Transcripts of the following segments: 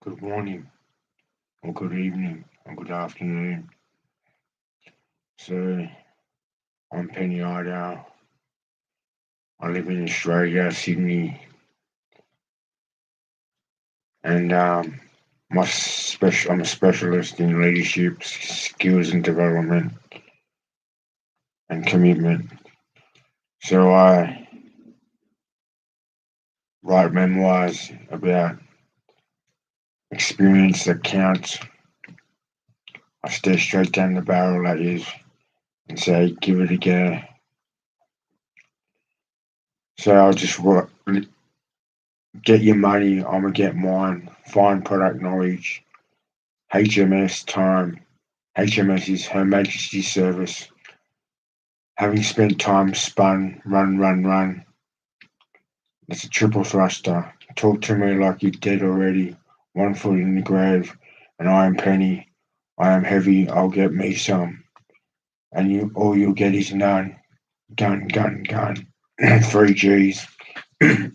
Good morning, or good evening, or good afternoon. So, I'm Penny Idaho. I live in Australia, Sydney, and I'm a specialist in leadership, skills and development, and commitment. So, I write memoirs about experience that counts. I stare straight down the barrel that is and say, give it a go. So, I'll just get your money, I'm gonna get mine, find product knowledge, HMS time. HMS is Her Majesty's Service. Having spent time spun, run, run, run. It's a triple thruster. Talk to me like you're dead already. One foot in the grave. And I am Penny. I am heavy. I'll get me some. And all you'll get is none. Gun, gun, gun. Three G's. With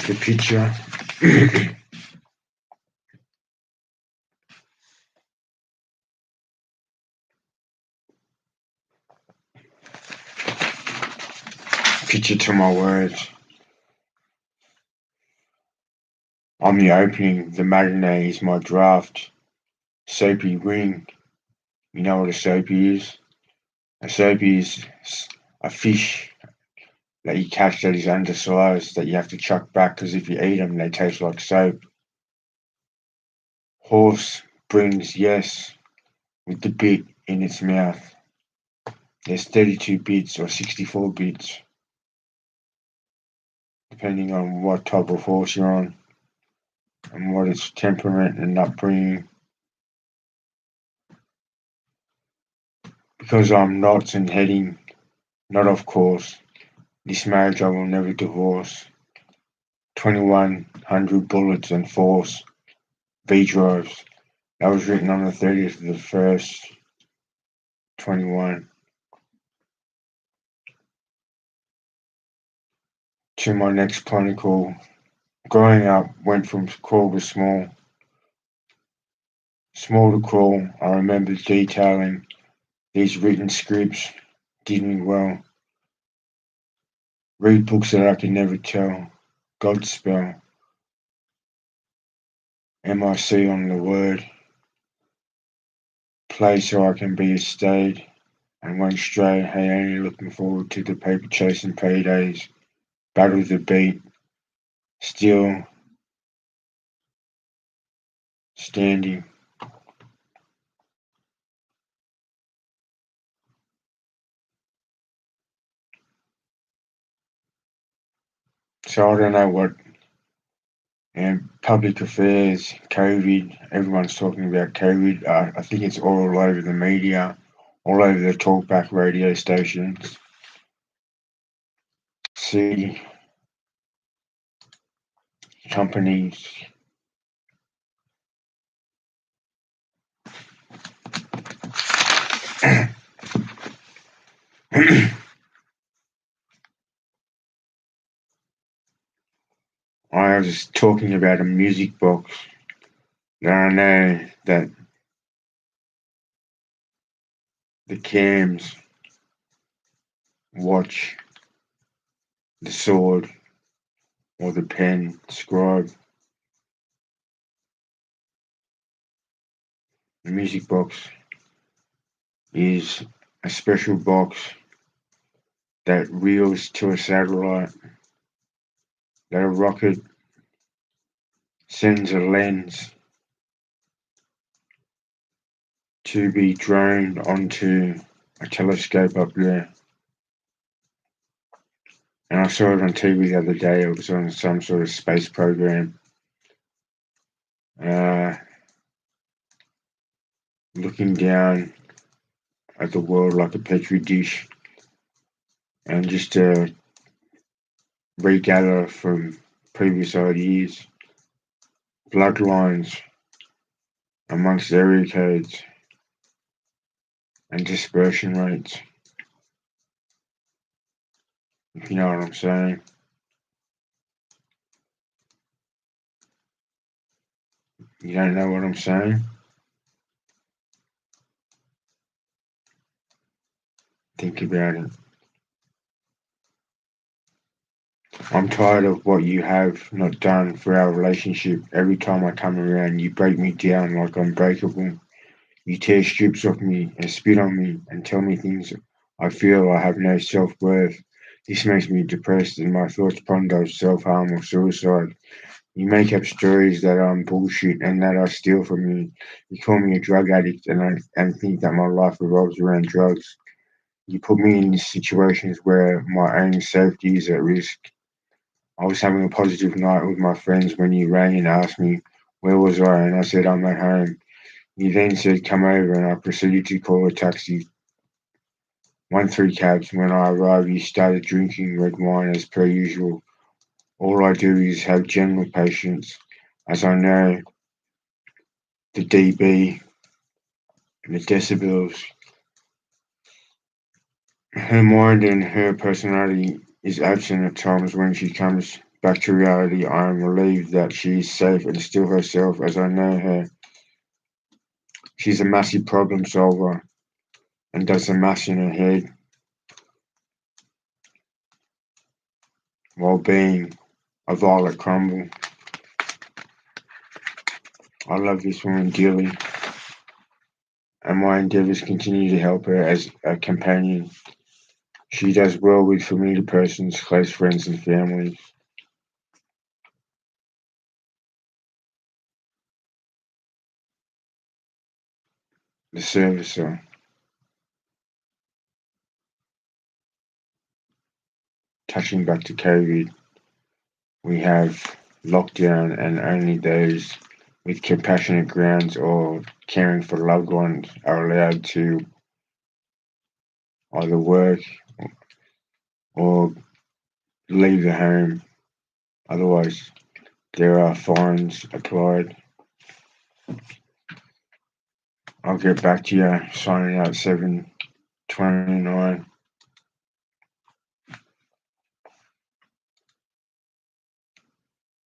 the picture. Picture to my words. I'm the opening. The matinee is my draft. Soapy ring. You know what a soapy is? A soapy is a fish that you catch that is undersized that you have to chuck back because if you eat them, they taste like soap. Horse brings yes with the bit in its mouth. There's 32 bits or 64 bits, depending on what type of horse you're on and what its temperament and upbringing. Because I'm knots and heading, not of course. This marriage I will never divorce. 2100 bullets and force. V drives. That was written on the 30th of the 1st, 21. To my next chronicle, growing up went from crawl to small. Small to crawl, I remember detailing these written scripts did me well. Read books that I could never tell. Godspell. MIC on the word. Play so I can be a stayed. And went straight, hey, only looking forward to the paper chase and paydays. Battle the beat. Still standing. So I don't know what and public affairs, COVID, everyone's talking about COVID. I think it's all over the media, all over the talkback radio stations. See companies. I was talking about a music box that I know that the cams watch the sword or the pen scribe. The music box is a special box that reels to a satellite that a rocket sends a lens to be droned onto a telescope up there. And I saw it on TV the other day. It was on some sort of space program. Uh, Looking down at the world like a petri dish and just to regather from previous ideas, bloodlines amongst area codes and dispersion rates. If you know what I'm saying. You don't know what I'm saying? Think about it. I'm tired of what you have not done for our relationship. Every time I come around, you break me down like I'm breakable. You tear strips off me and spit on me and tell me things I feel I have no self worth. This makes me depressed and my thoughts ponder self harm or suicide. You make up stories that I'm bullshit and that I steal from you. You call me a drug addict and think that my life revolves around drugs. You put me in situations where my own safety is at risk. I was having a positive night with my friends when you rang and asked me where was I, and I said I'm at home. You then said come over, and I proceeded to call a taxi. 1 3 cabs. When I arrived, you started drinking red wine as per usual. All I do is have general patience, as I know the dB and the decibels. Her mind and her personality is absent at times. When she comes back to reality, I am relieved that she is safe and still herself as I know her. She's a massive problem solver and does the maths in her head while being a violet crumble. I love this woman dearly, and my endeavours continue to help her as a companion. She does well with familiar persons, close friends, and family. The servicer. Touching back to COVID, we have lockdown, and only those with compassionate grounds or caring for loved ones are allowed to either work or leave the home. Otherwise, there are fines applied. I'll get back to you signing out 7:29.